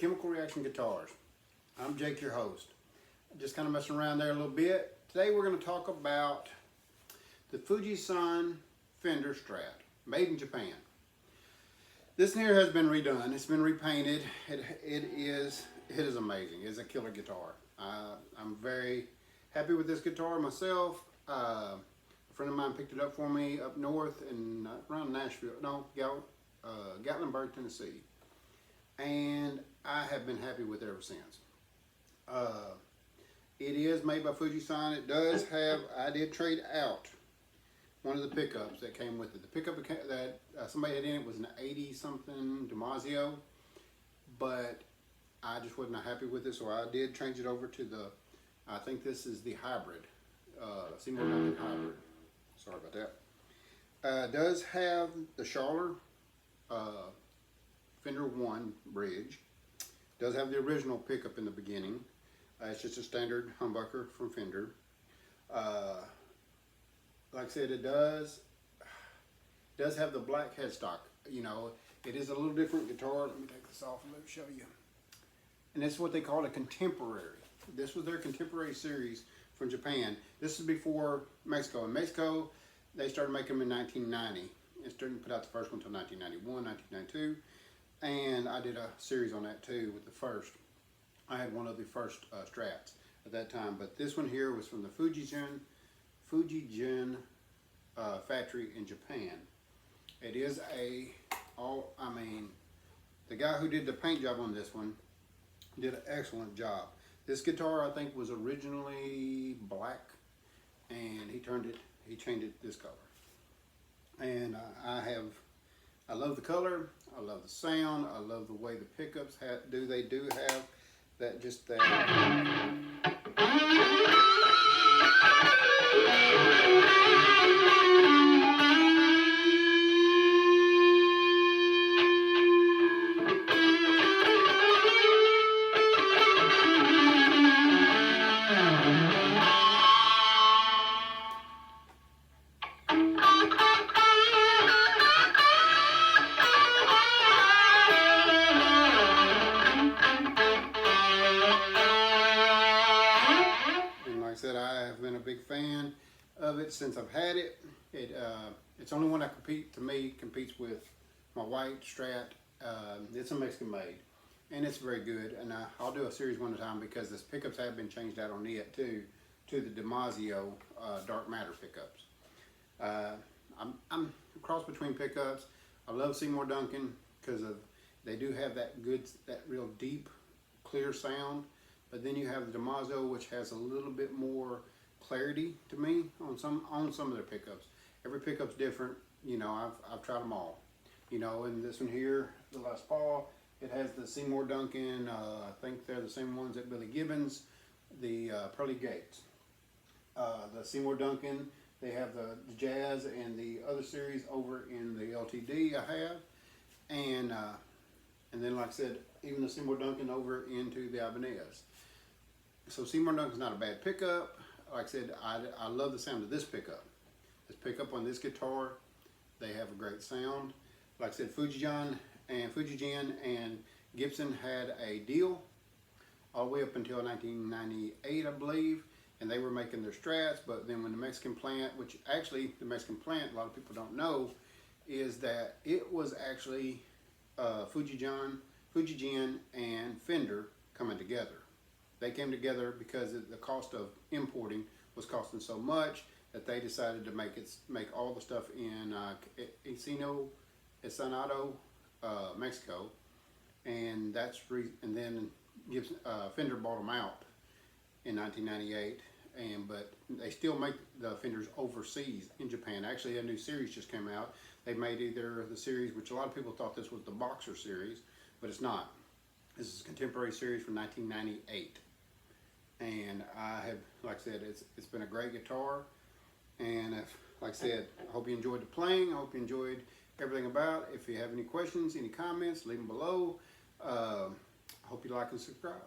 Chemical Reaction Guitars. I'm Jake, your host. Just kind of messing around there a little bit. Today we're going to talk about the Fujisan Fender Strat, made in Japan. This here has been redone. It's been repainted. It is amazing. It's a killer guitar. I'm very happy with this guitar myself. A friend of mine picked it up for me up north in around Nashville, no, Gatlinburg, Tennessee. And I have been happy with it ever since. It is made by Fujisan. It does have, I did trade out one of the pickups that came with it. The pickup that somebody had in it was an 80 something DiMaggio, but I just wasn't happy with it, so I did change it over to the, I think this is the hybrid, Seymour Duncan hybrid. Sorry about that. It does have the Schaller Fender 1 bridge. Does have the original pickup in the beginning. It's just a standard humbucker from Fender. Like I said, it does have the black headstock. You know, it is a little different guitar. Let me take this off and let me show you. And this is what they call a contemporary. This was their contemporary series from Japan. This is before Mexico. In Mexico, they started making them in 1990. It didn't put out the first one until 1991, 1992. And I did a series on that too with the first. I had one of the first Strats at that time. But this one here was from the Fujijin factory in Japan. It is the guy who did the paint job on this one did an excellent job. This guitar, I think, was originally black, and he changed it this color. And I love the color, I love the sound, I love the way the pickups they do have that I have been a big fan of it since I've had it. It's the only one that competes with my white Strat. It's a Mexican made, and it's very good. And I'll do a series one at a time because this pickups have been changed out on it too, to the DiMaggio dark matter pickups. I'm a cross between pickups. I love Seymour Duncan because they do have that real deep, clear sound. But then you have the DiMaggio, which has a little bit more clarity to me on some of their pickups. Every pickup's different. You know, I've tried them all. You know, and this one here, the Les Paul, it has the Seymour Duncan. I think they're the same ones that Billy Gibbons, the Pearly Gates. The Seymour Duncan, they have the Jazz and the other series over in the LTD I have, and then like I said, even the Seymour Duncan over into the Ibanez. So Seymour Duncan's not a bad pickup. Like I said, I love the sound of this pickup. This pickup on this guitar, they have a great sound. Like I said, Fujijin and Gibson had a deal all the way up until 1998, I believe, and they were making their Strats. But then when the Mexican plant, which actually the Mexican plant, a lot of people don't know, is that it was actually Fujijin and Fender coming together. They came together because the cost of importing was costing so much that they decided to make all the stuff in Ensenado, Mexico, and then Fender bought them out in 1998. But they still make the Fenders overseas in Japan. Actually, a new series just came out. They made either the series, which a lot of people thought this was the Boxer series, but it's not. This is a contemporary series from 1998. And I have, like I said, it's been a great guitar. And like I said, I hope you enjoyed the playing. I hope you enjoyed everything about it. If you have any questions, any comments, leave them below. I hope you like and subscribe.